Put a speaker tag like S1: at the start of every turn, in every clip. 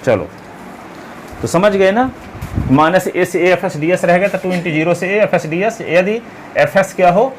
S1: चलो तो समझ गए ना, माइनस ए से a f s d S रहेगा तो 2 × 0 से a f s d S, यदि एफ एस क्या हो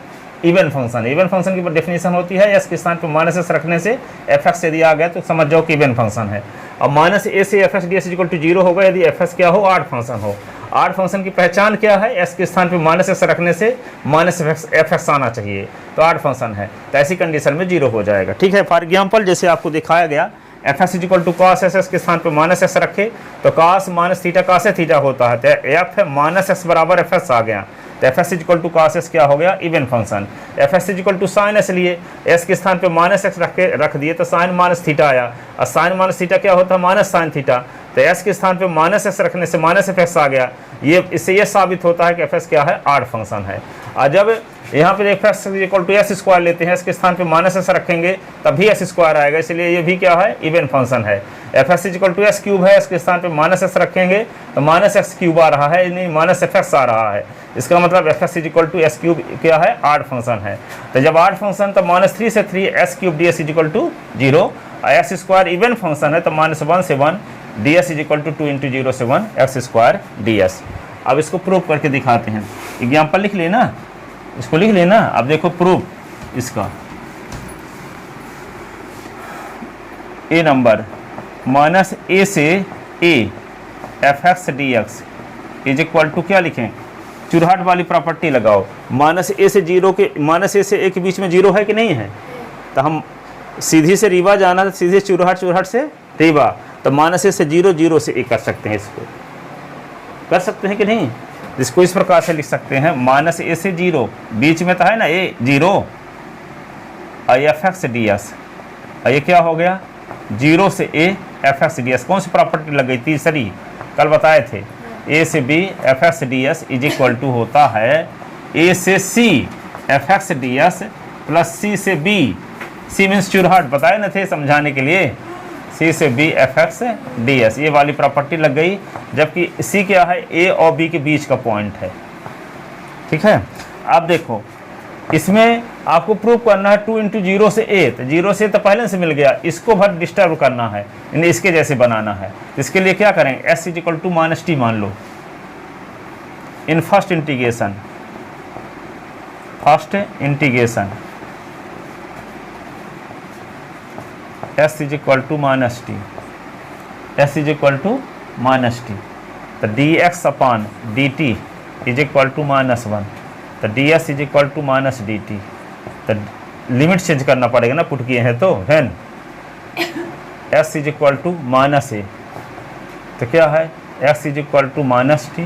S1: इवन फंक्शन, इवन फंक्शन की डेफिनेशन होती है एस के स्थान पर माइनस एस रखने से एफ एक्स यदि आ गया तो समझ जाओ कि इवन फंक्शन है। और माइनस ए से f s d s equal to 0 होगा यदि एफ एस क्या हो आड फंक्शन हो। आड फंक्शन की पहचान क्या है, एस के स्थान पर माइनस एस रखने से माइनस एफ एक्स आना चाहिए, तो आड फंक्शन है, तो ऐसी कंडीशन में 0 हो जाएगा। ठीक है, फॉर एग्जाम्पल जैसे आपको दिखाया गया f s equal to cos s, s के स्थान पर माइनस एस रखे तो cos minus theta cos theta होता है, तो एफ माइनस एस बराबर एफ एस आ गया, तो f s equal to cos s क्या हो गया even function. F s equal to sine s लिए, एस के स्थान पे माइनस एक्स रख दिए तो साइन माइनस थीटा आया, और साइन माइनस थीटा क्या होता है माइनस साइन थीटा, तो एस के स्थान पे माइनस एस रखने से माइनस एफ एक्स आ गया। ये इससे ये साबित होता है कि एफ एस क्या है आड फंक्शन है। और जब यहाँ पे f s equal to s square लेते हैं, इसके स्थान पे माइनस एस रखेंगे तभी एस स्क्वायर आएगा, इसलिए ये भी क्या है इवन फंक्शन है। F s equal to s cube है, इसके स्थान पे माइनस एस रखेंगे तो माइनस एक्स क्यूब आ रहा है, नहीं माइनस एफ एक्स आ रहा है, इसका मतलब f s equal to s cube क्या है आड फंक्शन है। तो जब आड फंक्शन तो माइनस 3 से 3 s cube d s equal to 0, s square even function है तो माइनस 1 से 1 डी एस इक्वल टू 2 × 0 से 1 एक्स स्क्वायर डी एस। अब इसको प्रूव करके दिखाते हैं, एग्जाम्पल लिख लेना, इसको लिख लेना। अब देखो प्रूफ इसका, ए नंबर माइनस ए से a f x d x is equal to क्या लिखें, चुरहट वाली प्रॉपर्टी लगाओ। माइनस ए से 0 के माइनस ए से ए के बीच में 0 है कि नहीं है, तो हम सीधी से रीवा जाना, सीधे चुरहट से रीवा, तो माइनस ए से 0 0 से ए कर सकते हैं, इसको कर सकते हैं कि नहीं। इसको इस प्रकार से लिख सकते हैं, माइनस ए से 0 बीच में तो है ना ए 0 I F x D s, ये क्या हो गया 0 से a f x D S. कौन सी प्रॉपर्टी लग गई, तीसरी, कल बताए थे, ए से B F x D S is equal to होता है ए से C F x D S plus सी से बी, सी मीन्स चुरहट, बताए न थे समझाने के लिए, सी से B F x D s, ये वाली प्रॉपर्टी लग गई, जबकि सी क्या है ए और बी के बीच का पॉइंट है। ठीक है, अब देखो इसमें आपको प्रूव करना है 2 × 0 से ए, तो 0 से तो पहले से मिल गया, इसको भर डिस्टर्ब करना है, इन्हें इसके जैसे बनाना है। इसके लिए क्या करेंगे, s is equal to minus t मान लो in first integration, s is equal to minus t, s is equal to minus t, तो d x upon d t is equal to -1, तो d S is equal to minus d t, तो limit change करना पड़ेगा ना, put किए हैं तो when s is equal to minus a, तो क्या है x is equal to minus t,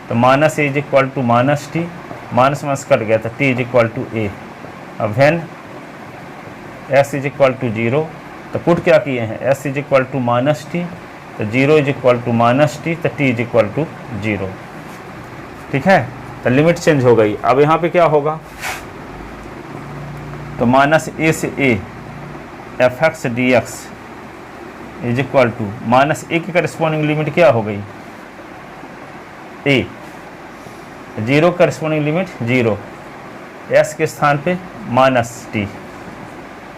S1: तो minus a is equal to minus t, minus minus cut गया, तो t is equal to a. अब when s is equal to 0, तो put क्या किए हैं, s is equal to minus t, तो 0 is equal to minus t, तो t is equal to 0। ठीक है, तो लिमिट चेंज हो गई। अब यहाँ पे क्या होगा, तो माइनस ए से a f x d x is equal to minus a की करस्पॉन्डिंग लिमिट क्या हो गई ए, 0 करस्पॉन्डिंग लिमिट 0, एस के स्थान पे माइनस टी,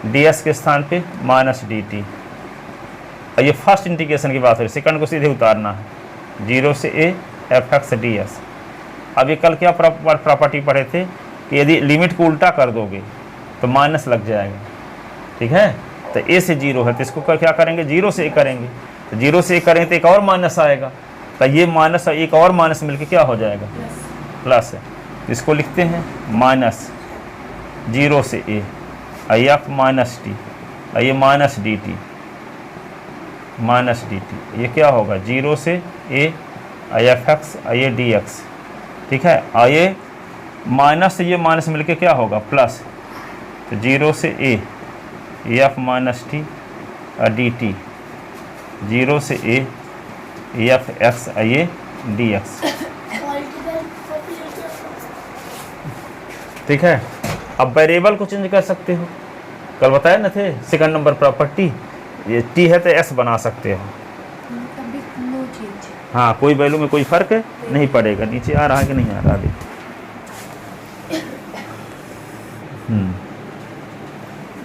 S1: डी एस के स्थान पे माइनस डी टी। ये फर्स्ट इंटीग्रेशन की बात है, सेकंड को सीधे उतारना है, 0 से a f x D s. अब ये कल क्या प्रॉपर्टी पढ़े थे कि यदि लिमिट को उल्टा कर दोगे तो माइनस लग जाएगा। ठीक है, तो ए से 0 है तो इसको क्या करेंगे 0 से ए करेंगे, तो 0 से ए करेंगे तो एक और माइनस आएगा, तो ये माइनस एक और माइनस मिलके क्या हो जाएगा प्लस है। इसको लिखते हैं माइनस 0 से a i f minus T, ये minus d T, minus d T, ये क्या होगा 0 से ए आई एफ एक्स ये डी एक्स। ठीक है, और ये माइनस से ये माइनस मिलके क्या होगा प्लस, तो 0 से a f minus T D T, 0 से ए एफ एक्स ये डी एक्स। ठीक है, अब वेरिएबल को चेंज कर सकते हो, कल बताया ना थे सेकंड नंबर प्रॉपर्टी, ये टी है तो एस बना सकते हो। हाँ, कोई वैल्यू में कोई फर्क नहीं पड़ेगा। नीचे आ रहा है कि नहीं आ रहा,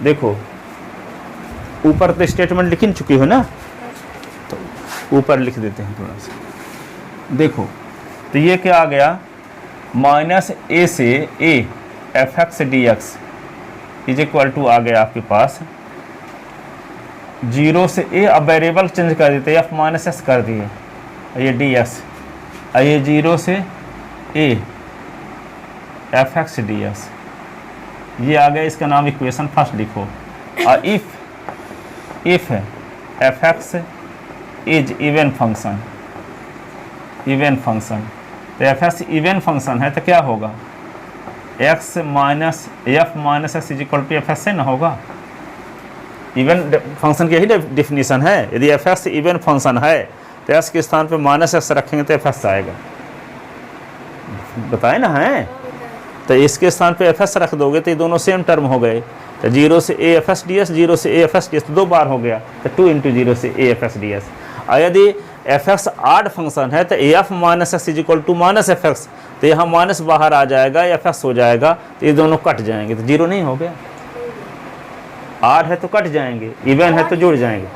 S1: देखो ऊपर तो स्टेटमेंट लिख चुकी हो ना, तो ऊपर लिख देते हैं थोड़ा सा, देखो तो ये क्या आ गया, माइनस ए से a f x d x is equal to आ गया आपके पास 0 से ए, अब वेरिएबल चेंज कर देते एफ माइनस एस कर दिए, ये डी एक्स, ये 0 से a f x d x, ये आ गया, इसका नाम इक्वेशन फर्स्ट लिखो। और if f x is even function, even function, तो एफ एक्स इवन फंक्शन है तो क्या होगा, x minus f minus x is equal to f x से ना होगा। इवन फंक्शन की यही डेफिनेशन है, यदि एफ एक्स इवन फंक्शन है तो एक्स के स्थान पे माइनस एक्स रखेंगे तो एफ एक्स आएगा, बताए ना है। तो इसके स्थान पे एफ एस रख दोगे तो ये दोनों सेम टर्म हो गए, तो 0 से a f s d s, 0 से a f s d s, तो 2 बार हो गया, तो 2 इंटू 0 से a f s d s. और यदि एफ एक्स आड फंक्शन है तो a f minus x is equal to minus f x, तो यहाँ माइनस बाहर आ जाएगा, एफ एक्स हो जाएगा, तो ये दोनों कट जाएंगे, तो 0 नहीं हो गया। आड है तो कट जाएंगे, इवन है तो जुड़ जाएंगे।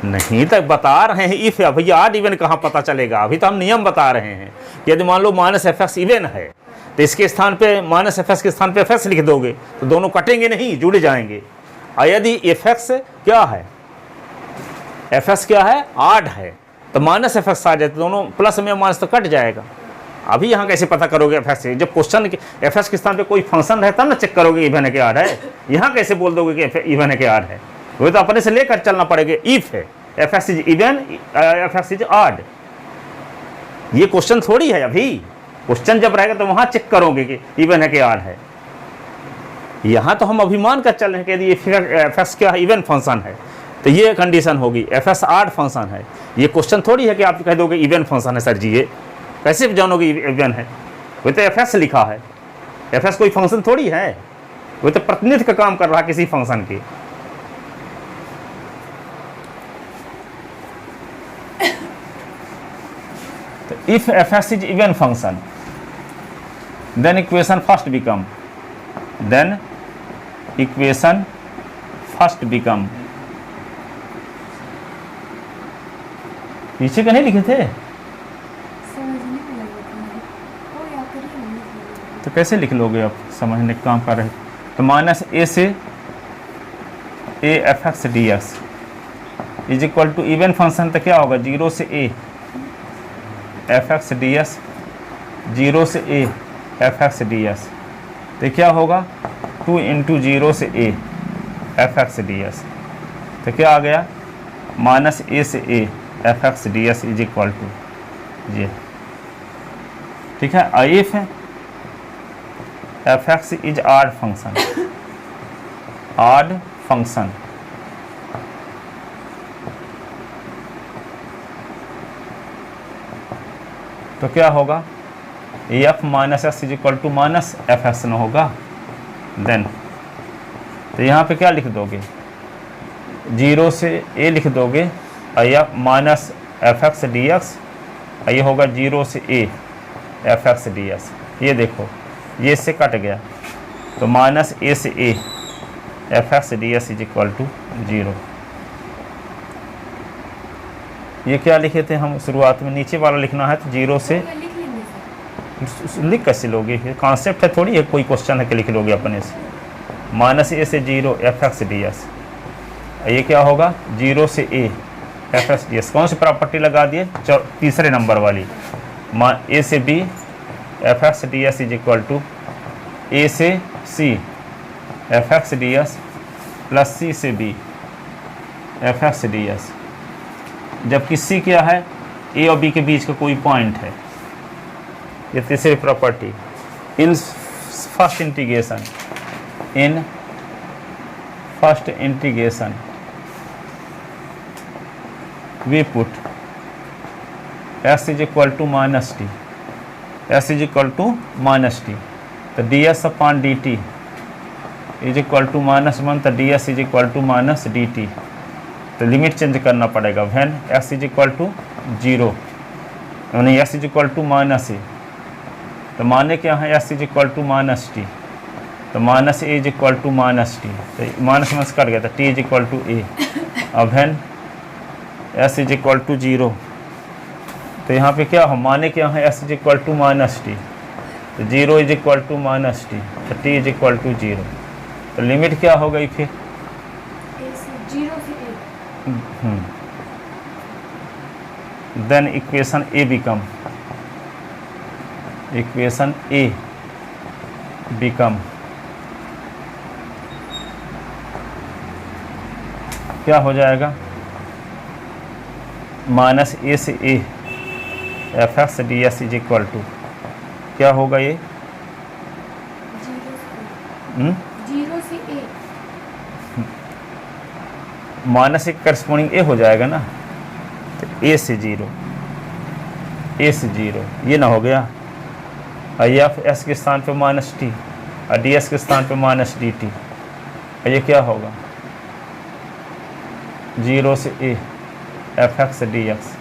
S1: नहीं तो बता रहे हैं इफ, भैया आड इवन कहाँ पता चलेगा, अभी तो हम नियम बता रहे हैं। यदि मान लो माइनस एफ एक्स इवन है तो इसके स्थान पे माइनस एफ एक्स के स्थान पे एफ एक्स लिख दोगे तो दोनों कटेंगे नहीं, जुड़ जाएंगे। और यदि एफ एक्स क्या है, एफ एक्स क्या है, आड है, तो माइनस एफ एक्स आ जाए तो दोनों प्लस में माइनस तो कट जाएगा। अभी यहाँ कैसे पता करोगे एफ एक्स, जब क्वेश्चन एफ एक्स के स्थान पे कोई फंक्शन है तब ना चेक करोगे इवन है कि आड है। यहाँ कैसे बोल दोगे कि इवन है कि आड है, वो तो अपने से लेकर चलना पड़ेगा। इफ है f x is even, f x is odd, ये क्वेश्चन थोड़ी है। अभी क्वेश्चन जब रहेगा तो वहां चेक करोगे कि इवन है कि आड है। यहां तो हम अभिमान कर चल रहे हैं कि यदि एफ एक्स क्या इवन फंक्शन है तो ये कंडीशन होगी, एफ एक्स आड फंक्शन है। ये क्वेश्चन थोड़ी है कि आप कह दोगे इवन फंक्शन है। सर जी ये कैसे जानोगे इवन है, वो तो एफ एक्स लिखा है, एफ एक्स कोई फंक्शन थोड़ी है, वो तो प्रतिनिधित्व का काम कर रहा है किसी फंक्शन की। If f(x) is even function, then equation first become, पीछे का नहीं लिखे थे तो कैसे लिख लोगे आप, समझने का काम कर रहे। तो माइनस ए से a f x d x is equal to even function, तो क्या होगा 0 से a f x D s, 0 से a f x D s, तो क्या होगा 2 इंटू 0 से a f x D s, तो क्या आ गया माइनस ए से a f x D S is equal to ये, ठीक है। If f x is odd function, odd function, तो क्या होगा f minus x is equal to minus f x न होगा। देन तो यहाँ पे क्या लिख दोगे 0 से ए लिख दोगे, F minus f x d x, ये होगा 0 से a f x d x. ये देखो ये इससे कट गया, तो माइनस ए से a f x D S is equal to 0। ये क्या लिखे थे हम शुरुआत में, नीचे वाला लिखना है तो 0 से लिख कैसे लोगे, कॉन्सेप्ट है थोड़ी है, कोई क्वेश्चन है कि लिख लोगे अपने से। माइनस ए से 0 एफ एक्स डी एस, ये क्या होगा 0 से a f x D S, कौन सी प्रॉपर्टी लगा दिए, तीसरे नंबर वाली, ए से B F x D S is equal to A से C F x D S plus सी से B F x D S, जबकि सी क्या है ए और बी के बीच का कोई पॉइंट है। ये तीसरी property. In first integration, in first integration we put s is equal to minus t, s is equal to minus t, तो d s upon d t is equal to -1, तो d S is equal to minus d t, तो limit change करना पड़ेगा। When x is equal to 0, यानी x is equal to minus a, तो माने क्या है x is equal to minus t, तो minus a is equal to minus t, तो माइनस माइनस कट गया, तो t is equal to a. अब when s is equal to 0, तो यहाँ पे क्या हो, माने क्या है, s is equal to minus t, तो 0 is equal to minus t, तो टी इज इक्वल टू 0, तो लिमिट क्या हो गई फिर,
S2: 0 से a।
S1: Then equation a become, equation a become क्या हो जाएगा, माइनस ए से a f x D S is equal to क्या होगा ये,
S2: 0 से a।
S1: माइनस एक करस्पॉन्डिंग ए हो जाएगा ना, तो ए से 0, ए से 0 ये ना हो गया, आई एफ एस के स्थान पे माइनस टी और डी एस के स्थान पे माइनस डी टी, ये क्या होगा, 0 से a f x d x,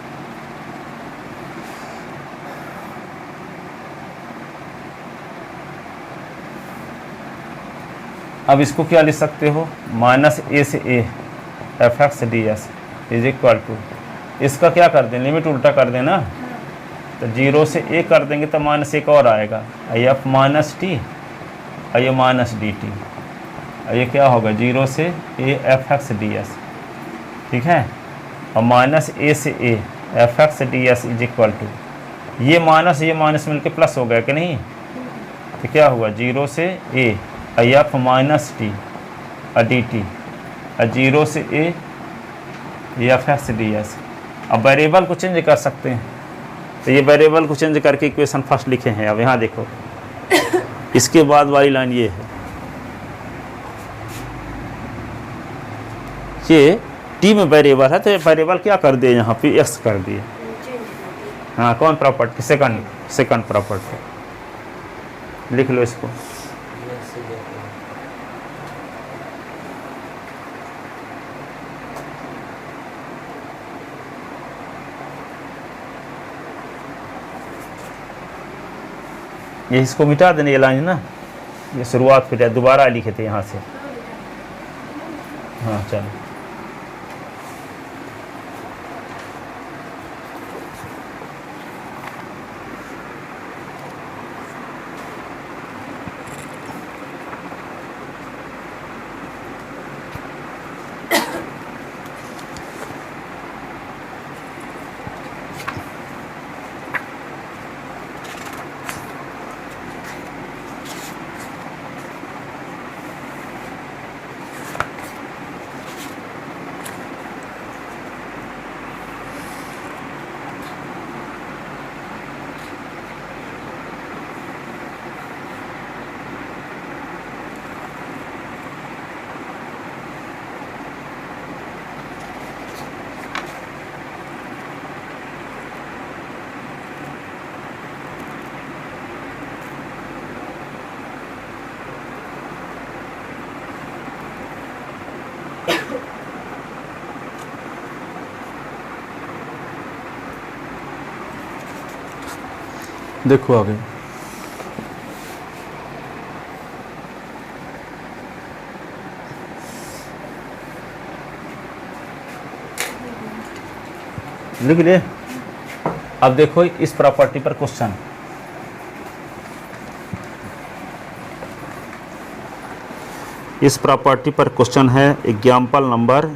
S1: अब इसको क्या लिख सकते हो, माइनस ए से a f x D S is equal to, इसका क्या कर दें, लिमिट उल्टा कर देना, तो 0 से ए कर देंगे तो माइनस एक और आएगा, आई एफ माइनस टी और ये माइनस डी टी, और ये क्या होगा 0 से a f x D s, ठीक है, और माइनस ए से a f x D S is equal to, ये माइनस मिलके प्लस हो गया कि नहीं, तो क्या हुआ 0 से a i f minus t और डी टी, और 0 से a f x D s. अब वेरिएबल को चेंज कर सकते हैं, तो ये वेरिएबल को चेंज करके इक्वेशन फर्स्ट लिखे हैं। अब यहाँ देखो इसके बाद वाली लाइन ये है, ये टी में वेरिएबल है तो वेरिएबल क्या कर दिए यहाँ पे एक्स कर दिए। हाँ कौन प्रॉपर्टी, सेकंड प्रॉपर्टी लिख लो इसको। ये इसको मिटा देने ये लाइन ना, ये शुरुआत फिर दोबारा लिखे थे यहाँ से। हाँ चलो देखो आगे लिख ले। अब देखो इस प्रॉपर्टी पर क्वेश्चन, इस प्रॉपर्टी पर क्वेश्चन है एग्जाम्पल नंबर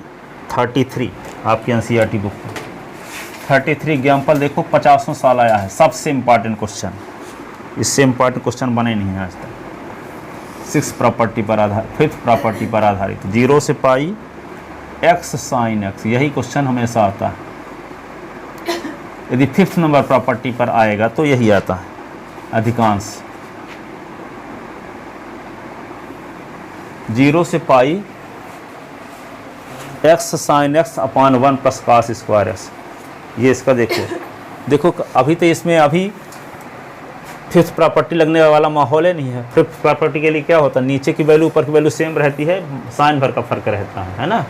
S1: 33 आपकी एनसीईआरटी बुक में। 33 एग्जाम्पल देखो 50 साल आया है, सबसे इम्पॉर्टेंट क्वेश्चन, इससे इम्पॉर्टेंट क्वेश्चन बने नहीं हैं आज तक। 5th प्रॉपर्टी पर आधारित 0 से पाई एक्स साइन एक्स, यही क्वेश्चन हमेशा आता है। यदि 5th नंबर प्रॉपर्टी पर आएगा तो यही आता है अधिकांश। 0 से pi x sine x upon 1 plus cos square x, ये इसका देखो अभी तो इसमें अभी 5th प्रॉपर्टी लगने वाला माहौल है नहीं है। 5th प्रॉपर्टी के लिए क्या होता है, नीचे की वैल्यू ऊपर की वैल्यू सेम रहती है, साइन भर का फर्क रहता है ना।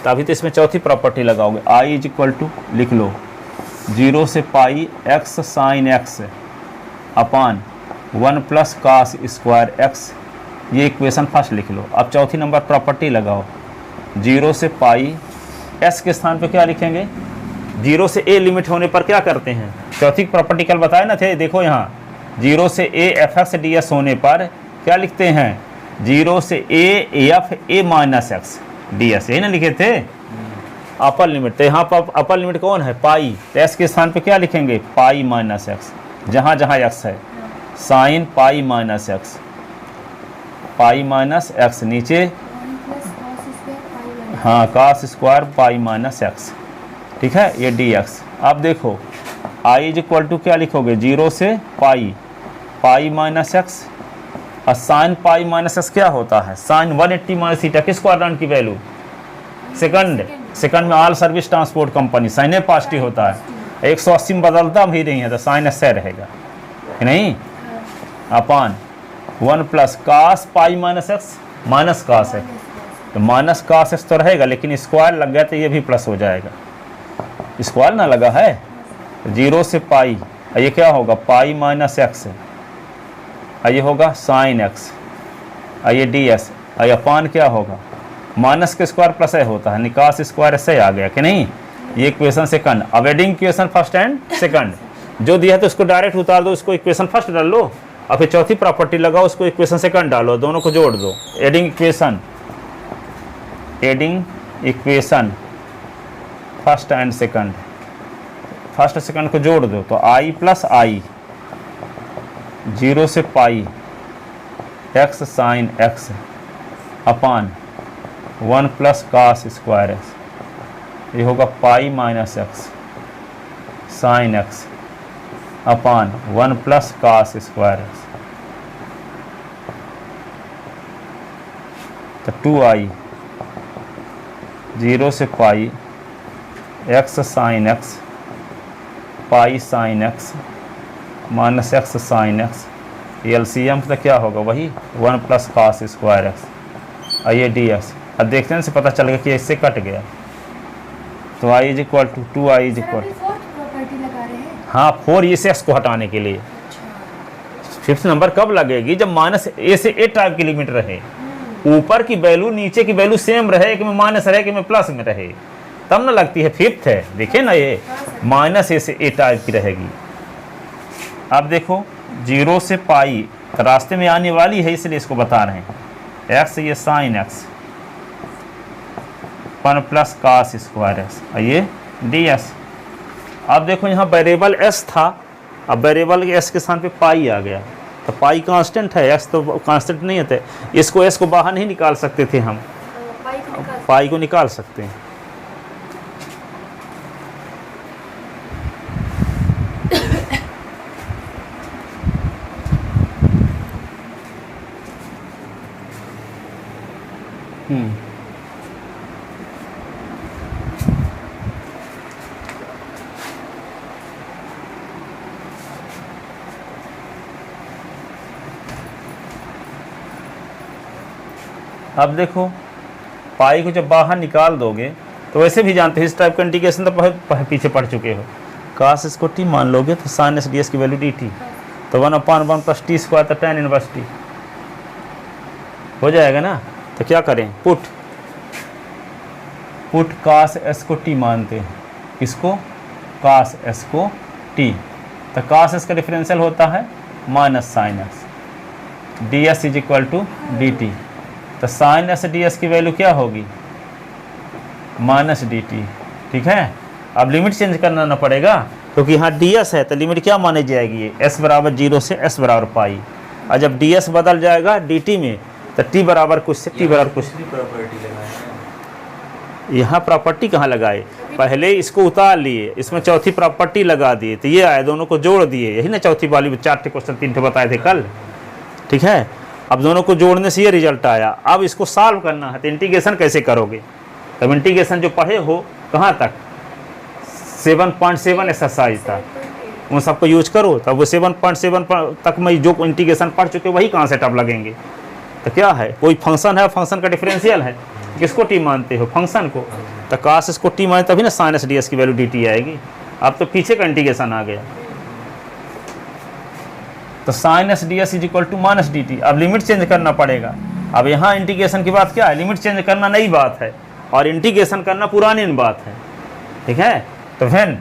S1: तो अभी तो इसमें चौथी प्रॉपर्टी लगाओगे, आई इज इक्वल टू लिख लो 0 से pi x sine x upon 1 plus cos square x, ये इक्वेशन फर्स्ट लिख लो। अब चौथी नंबर प्रॉपर्टी लगाओ, 0 से पाई एस के स्थान पे क्या लिखेंगे 0 से a लिमिट होने पर क्या करते हैं, चौथी प्रॉपर्टी कल बताए ना थे, देखो यहाँ 0 से a f x D S होने पर क्या लिखते हैं, 0 से a F A minus x D S, यही ना लिखे थे अपर लिमिट। तो यहाँ पर अपर लिमिट कौन है, पाई, तो एस के स्थान पे क्या लिखेंगे, पाई माइनस एक्स, जहाँ जहाँ एक्स है sine pi minus x, pi minus x, नीचे
S2: 1 plus cos square pi minus
S1: हाँ cos square pi minus x, ठीक है, ये डी एक्स। अब देखो आई इज इक्वल टू क्या लिखोगे, 0 से पाई, पाई माइनस एक्स, और साइन पाई माइनस एक्स क्या होता है, साइन 180 माइनस थीटा, किस क्वाड्रेंट की वैल्यू, सेकंड, सेकंड में all service transport company, sine a positive होता है, 180 में बदलता भी नहीं है तो साइन एस रहेगा कि नहीं, upon 1 plus cos pi minus x minus cos है, तो माइनस कास एक्स तो रहेगा, लेकिन स्क्वायर लग गया तो ये भी प्लस हो जाएगा, स्क्वायर ना लगा है, 0 से पाई, ये क्या होगा पाई माइनस एक्स है, ये होगा साइन एक्स, ये डी एस, अपान क्या होगा, माइनस के स्क्वायर प्लस ए होता है, निकास स्क्वायर ऐसे आ गया कि नहीं, ये इक्वेशन सेकंड। अब adding equation first and second, जो दिया है तो उसको डायरेक्ट उतार दो, उसको इक्वेशन फर्स्ट डाल लो, और फिर चौथी प्रॉपर्टी लगाओ, उसको इक्वेशन सेकंड डालो, दोनों को जोड़ दो, adding equation, adding equation first and second, first second को जोड़ दो, तो आई प्लस आई, 0 से pi x sine x upon 1 plus cos square x, ये होगा pi minus x sine x upon 1 plus cos square x, तो 2i 0 से pi x sine x pi sine x minus x sine x, LCM तो क्या होगा वही 1 plus cos square x, ये D x. अब देखते हैं से पता चल गया कि इससे कट गया, तो I is equal to 2i is equal,
S2: fourth property लगा रहे हैं।
S1: हाँ 4 इस एक्स को हटाने के लिए, फिफ्थ नंबर कब लगेगी, जब माइनस ए से ए टाइप की लिमिट रहे, ऊपर की वैल्यू नीचे की वैल्यू सेम रहे, कि में माइनस रहे कि में प्लस में रहे, तब ना लगती है फिफ्थ है। देखिए ना ये माइनस ए से ए टाइप की रहेगी। अब देखो 0 से पाई रास्ते में आने वाली है, इसलिए इसको बता रहे हैं, एक्स ये sine x 1 plus cos square x, ये डी एस। अब देखो यहाँ वेरिएबल एस था, अब वेरिएबल एस के स्थान पे पाई आ गया, तो पाई कांस्टेंट है, एक्स तो कांस्टेंट नहीं है, इसको एस को बाहर नहीं निकाल सकते थे हम, पाई को निकाल सकते हैं। अब देखो पाई को जब बाहर निकाल दोगे तो वैसे भी जानते हो इस टाइप का इंटीग्रेशन तो पीछे पढ़ चुके हो, कास इसको टी मान लोगे तो साइन एस डी एस की वैल्यू डी टी, तो 1/1 प्लस टी स्क्वायर तो tan इनवर्स टी हो जाएगा ना। तो क्या करें, पुट कास एस को टी मानते हैं, किसको, कास एस को टी, तो कास एस का डिफरेंशियल होता है minus sine s, d S is equal to d t, तो साइन एस डी एस की वैल्यू क्या होगी, माइनस डी टी, ठीक है। अब लिमिट चेंज करना ना पड़ेगा, क्योंकि यहाँ डी एस है तो लिमिट क्या मानी जाएगी, एस बराबर 0 से एस बराबर पाई, और जब डी एस बदल जाएगा डी टी में तो टी बराबर कुछ से टी बराबर कुछ। यहाँ प्रॉपर्टी कहाँ लगाए, पहले इसको उतार लिए, इसमें चौथी प्रॉपर्टी लगा दिए, तो ये आए, दोनों को जोड़ दिए, यही ना चौथी वाली 4 क्वेश्चन 3 बताए थे कल, ठीक है। अब दोनों को जोड़ने से ये रिजल्ट आया, अब इसको सॉल्व करना है, तो इंटीग्रेशन कैसे करोगे, तब इंटीग्रेशन जो पढ़े हो कहाँ तक 7.7 एक्सरसाइज था, उन सबको यूज करो, तब वो 7.7 तक में जो इंटीग्रेशन पढ़ चुके वही कहाँ से टब लगेंगे। तो क्या है, कोई फंक्शन है, फंक्शन का डिफरेंशियल है, किसको टी मानते हो, फंक्शन को, तो कास इसको टी मानते तभी ना साइन एस डी एस की वैल्यू डी टी आएगी। अब तो पीछे का इंटीग्रेशन आ गया, तो sine s d S is equal to minus d t. अब लिमिट चेंज करना पड़ेगा, अब यहाँ इंटीग्रेशन की बात क्या है, लिमिट चेंज करना नई बात है और इंटीग्रेशन करना पुरानी बात है, ठीक है। तो when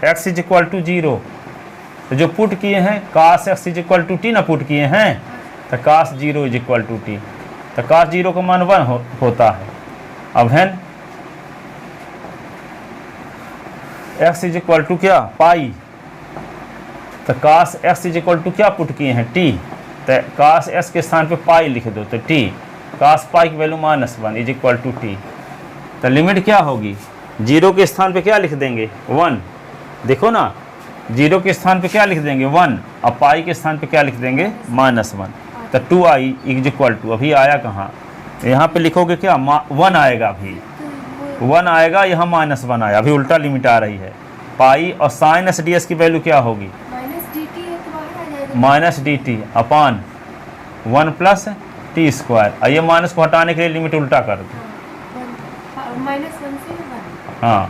S1: x is equal to 0, तो जो पुट किए हैं cos x is equal to t ना पुट किए हैं, तो cos 0 is equal to t, तो cos 0 का मान 1 होता है। अब when x is equal to क्या पाई, तो cos x is equal to क्या पुट किए हैं t, तो cos s के स्थान पे पाई लिख दो, तो t cos पाई की value -1 is equal to t. तो लिमिट क्या होगी, 0 के स्थान पे क्या लिख देंगे 1, देखो ना 0 के स्थान पे क्या लिख देंगे 1, और पाई के स्थान पे क्या लिख देंगे -1, तो 2i इज इक्वल टू, अभी आया कहाँ, यहाँ पे लिखोगे क्या 1 आएगा, अभी 1 आएगा, यहाँ -1 आया, अभी उल्टा लिमिट आ रही है। पाई और साइन एस डी एस की वैल्यू क्या होगी
S2: -dt है तो बाहर आ जाएगा।
S1: Minus d t upon 1 plus t square, और ये माइनस को हटाने के लिए लिमिट उल्टा कर दो,
S2: -1 से 1।
S1: हाँ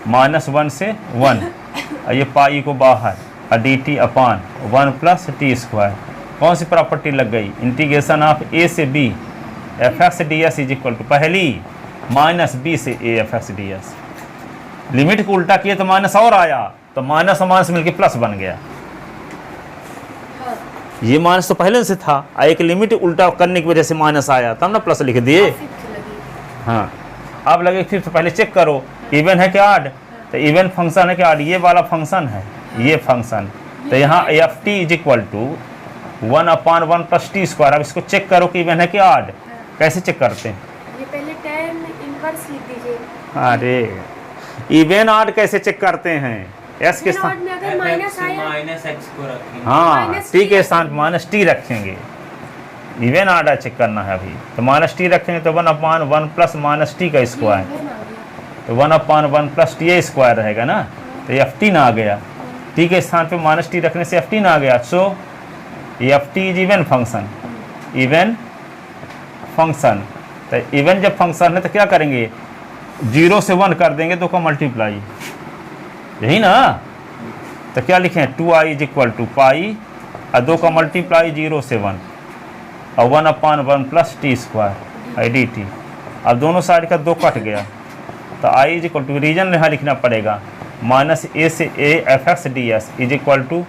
S1: -1 से 1, और ये पाई को बाहर, और d t upon 1 plus t square, कौन सी प्रॉपर्टी लग गई, इंटीग्रेशन ऑफ ए से B F x D S is equal to पहली माइनस बी से a f x D s, limit को उल्टा किए तो माइनस और आया, तो माइनस और माइनस मिलके प्लस बन गया, ये माइनस तो पहले से था, एक लिमिट उल्टा करने की वजह से माइनस आया, तब ना प्लस लिख दिए। हाँ अब लगे फिर तो पहले चेक करो इवन है क्या ऑड, तो इवन फंक्शन है क्या ऑड, ये वाला फंक्शन है, ये फंक्शन, तो यहाँ f t is equal to 1/1 plus t square. अब इसको चेक करो कि इवन है क्या ऑड, कैसे चेक करते हैं,
S2: ये पहले tan इनवर्स लिख दीजिए।
S1: अरे इवन ऑड कैसे चेक करते हैं, एस के स्थान
S2: में अगर माइनस आया
S3: -x को रखेंगे,
S1: हाँ
S2: माइनस
S1: टी के
S2: t
S1: स्थान माइनस टी रखेंगे, इवन ऑड चेक करना है अभी, तो माइनस टी रखेंगे तो 1/1 प्लस माइनस टी का स्क्वायर, तो 1/1 प्लस टी स्क्वायर रहेगा ना, तो एफ टी ना आ गया, टी के स्थान पे माइनस टी रखने से एफ टी ना आ गया, so f t is even function, even function, तो इवन जब फंक्शन है तो क्या करेंगे 0 से 1 कर देंगे, 2 का मल्टीप्लाई, यही ना, तो क्या लिखें 2i इज इक्वल टू पाई, और 2 का मल्टीप्लाई 0 से 1, और 1/1 plus t square i d t, अब दोनों साइड का 2 कट गया, तो i is equal to reason यहाँ लिखना पड़ेगा -a से a f x D S is equal to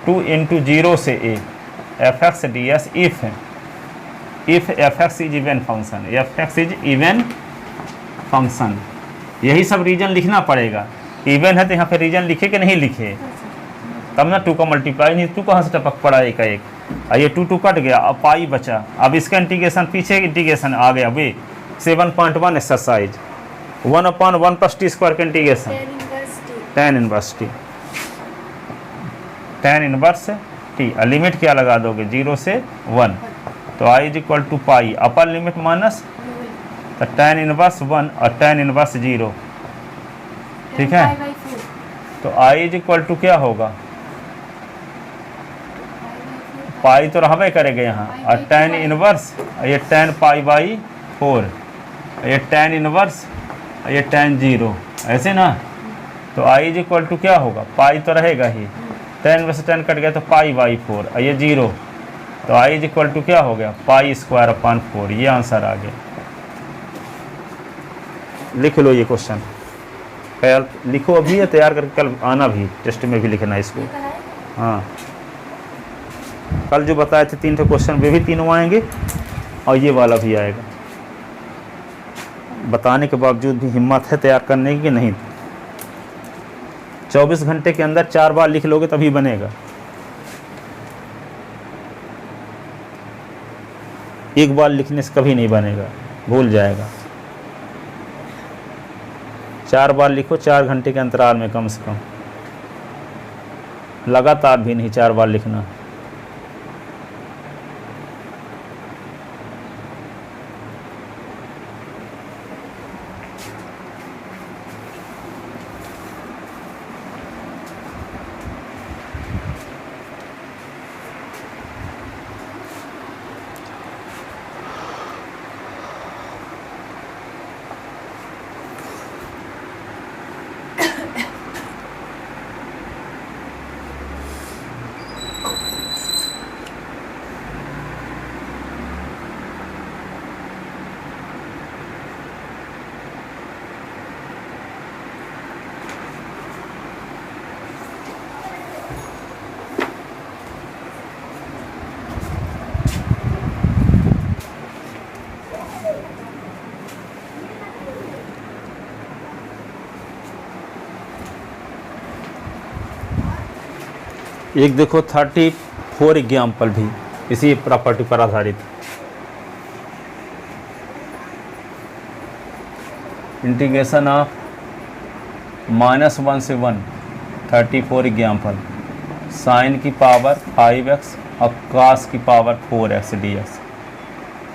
S1: 2 into 0 से a f x D s if f x is even function, f x is even function, यही सब reason लिखना पड़ेगा, even है तो यहाँ पे रीजन लिखे कि नहीं लिखे, तब ना 2 का मल्टीप्लाई, नहीं 2 कहाँ से टपक पड़ा एक का एक, और ये 2 कट गया, अब पाई बचा, अब इसका इंटीग्रेशन पीछे इंटीग्रेशन आ गया, वे 7.1 एक्सरसाइज 1/1 प्लस टी स्क्वायर का integration tan inverse t, tan inverse t, limit क्या लगा दोगे 0 से 1, तो i is equal to pi, upper limit minus, तो tan इनवर्स 1 और tan इनवर्स 0, ठीक है, तो i इज इक्वल टू क्या होगा, पाई तो रहबे करेगा यहाँ, और tan इनवर्स, ये tan पाई बाई 4, ये tan इनवर्स, ये tan 0, ऐसे ना, तो i इज इक्वल टू क्या होगा, पाई तो रहेगा ही, tan में से tan कट गया तो पाई बाई 4, और ये 0, तो i इज इक्वल टू क्या हो गया पाई स्क्वायर अपॉन 4, ये आंसर आ गया। लिख लो ये क्वेश्चन, कल लिखो अभी है, तैयार करके कल आना भी, टेस्ट में भी लिखना है इसको, हाँ कल जो बताए थे 3 क्वेश्चन वे भी तीनों आएंगे, और ये वाला भी आएगा, बताने के बावजूद भी हिम्मत है तैयार करने की कि नहीं, 24 घंटे के अंदर 4 बार लिख लोगे तभी बनेगा, एक बार लिखने से कभी नहीं बनेगा, भूल जाएगा, 4 बार लिखो 4 घंटे के अंतराल में कम से कम, लगातार भी नहीं 4 बार लिखना। एक देखो 34 एग्जाम्पल भी इसी प्रॉपर्टी पर आधारित। इंटीग्रेशन ऑफ -1 से 1 34 एग्जाम्पल साइन की पावर 5x और cos की पावर 4x dx।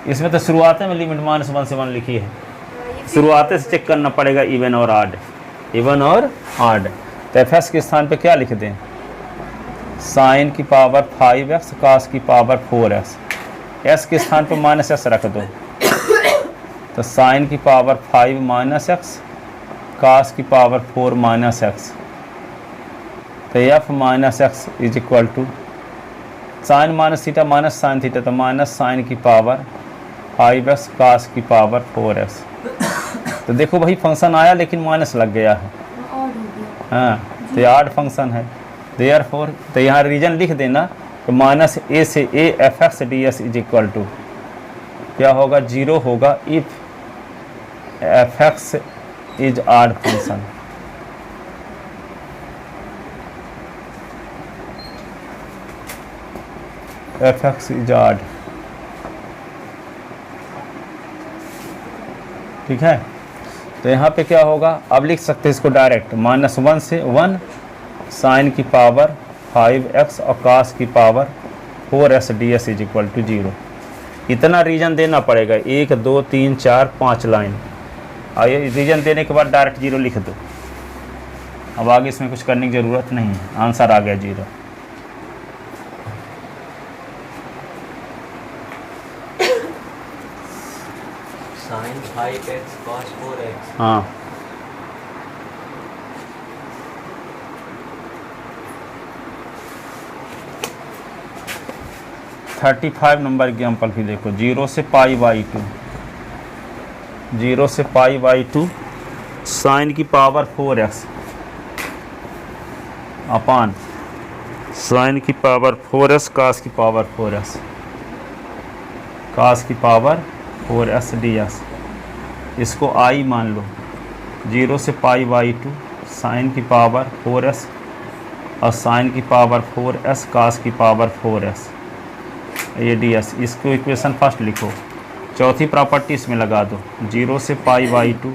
S1: इसमें तो शुरुआत में लिमिट -1 से 1 लिखी है, शुरुआत से चेक करना पड़ेगा इवन और ऑड, इवन और ऑड। तो एफ एस के स्थान पे क्या लिख दें, साइन की पावर 5x cos की पावर 4x, एस के स्थान पे -s रख दो, तो साइन की पावर 5 - x cos की पावर 4 - x, तो f -x is equal to sine minus theta minus sine theta, तो माइनस साइन की पावर 5x cos की पावर 4x। तो देखो वही फंक्शन आया लेकिन माइनस लग गया है,
S2: और हो गया।
S1: हाँ तो ये ऑड फंक्शन है। देयरफॉर तो यहाँ रीजन लिख देना तो -a से a fx ds is equal to क्या होगा, 0 होगा if fx is odd function. fx is odd, ठीक है। तो यहाँ पे क्या होगा, अब लिख सकते हैं इसको डायरेक्ट, -1 से 1 साइन की पावर 5x और cos की power 4s ds is equal to 0। इतना रीजन देना पड़ेगा, 1 2 3 4 5 लाइन, और ये रीजन देने के बाद डायरेक्ट 0 लिख दो। अब आगे इसमें कुछ करने की ज़रूरत नहीं है, आंसर आ गया 0।
S3: Sine 5x cos 4x।
S1: हाँ, $35 नंबर एग्जाम्पल भी देखो, 0 से π/2, 0 से π/2 साइन की पावर 4x अपान साइन की पावर 4s cos की पावर 4s, cos की पावर 4s ds। इसको i मान लो, 0 से π/2 साइन की पावर 4s और साइन की पावर 4s cos की पावर 4s ये ds। इसको इक्वेशन फर्स्ट लिखो, चौथी प्रॉपर्टी इसमें लगा दो, 0 से π/2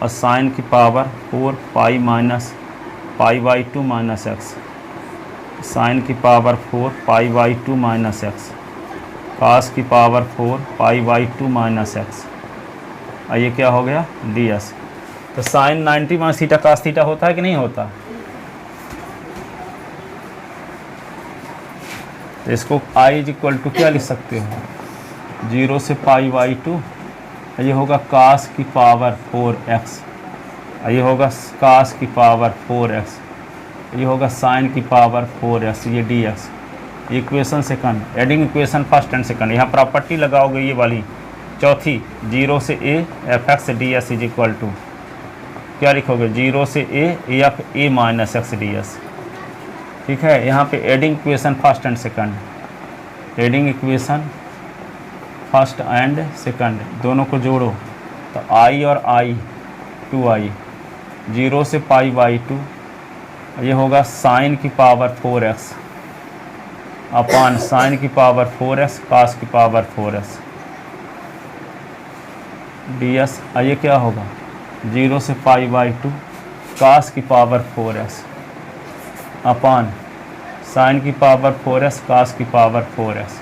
S1: और साइन की पावर 4 π/2 माइनस x, साइन की पावर 4 π/2 माइनस x, cos की पावर 4 π/2 माइनस x, और ये क्या हो गया ds। तो sine 90 minus theta cos theta होता है कि नहीं होता। तो इसको i इज इक्वल टू क्या लिख सकते हो, 0 से π/2, ये होगा cos की पावर 4x, ये होगा cos की पावर 4x, ये होगा साइन की पावर 4s ये dx। Equation second, adding equation first and second, यहाँ प्रॉपर्टी लगाओगे ये वाली चौथी, 0 से a fx ds is equal to क्या लिखोगे, 0 से a f a minus x ds, ठीक है। यहाँ पे adding equation first and second, adding equation first and second दोनों को जोड़ो तो i और i 2i, 0 से π/2 ये होगा साइन की पावर 4x अपान साइन की पावर 4s cos की पावर 4s ds। ये क्या होगा, 0 से π/2 cos की पावर 4s अपान साइन की पावर 4s cos की पावर 4s,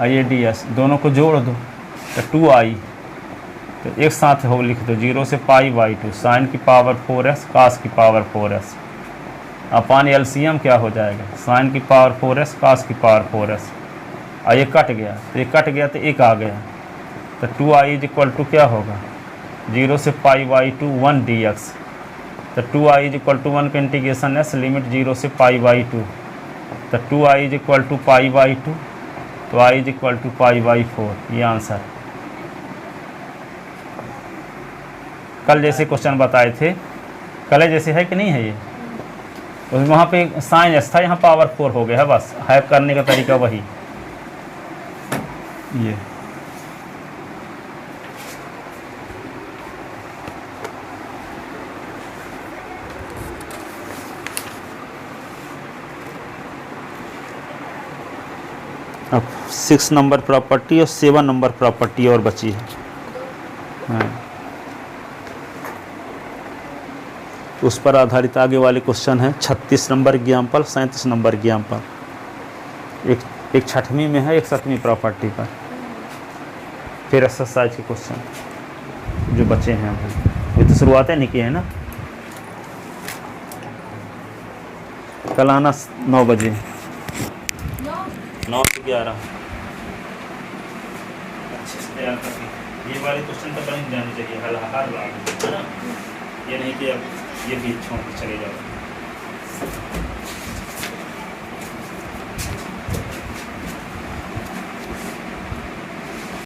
S1: ये ds। दोनों को जोड़ दो तो 2i, तो एक साथ हो लिख दो, 0 से π/2 साइन की पावर 4s cos की पावर 4s अपान एलसीएम क्या हो जाएगा, साइन की पावर 4s cos की पावर 4s, ये कट गया, तो ये कट गया तो एक आ गया, तो 2i इज इक्वल टू क्या होगा, 0 से π/2 1 dx, तो 2i इज इक्वल टू 1 का इंटीग्रेशन s लिमिट 0 से π/2, तो 2i इज इक्वल टू π/2, तो i इज इक्वल टू π/4, ये आंसर। कल जैसे क्वेश्चन बताए थे, कल जैसे है कि नहीं है ये, वहाँ पे साइन s था, यहाँ पावर 4 हो गया है, बस है करने का तरीका वही ये। 6 नंबर प्रॉपर्टी और 7 नंबर प्रॉपर्टी और बची है। हाँ, उस पर आधारित आगे वाले क्वेश्चन है। 36 नंबर एग्जाम्पल, 37 नंबर एग्जाम्पल। एक 6वीं में है, एक 7वीं प्रॉपर्टी पर। फिर एक्सरसाइज के क्वेश्चन जो बचे हैं अभी तो शुरुआतें नहीं की है ना। कल आना 9 बजे, 9 से 11 अच्छे से तैयार करके। ये वाले क्वेश्चन तो बन जाने चाहिए हर बार, है ना। ये नहीं कि अब ये भी छोड़ के चले जाओ।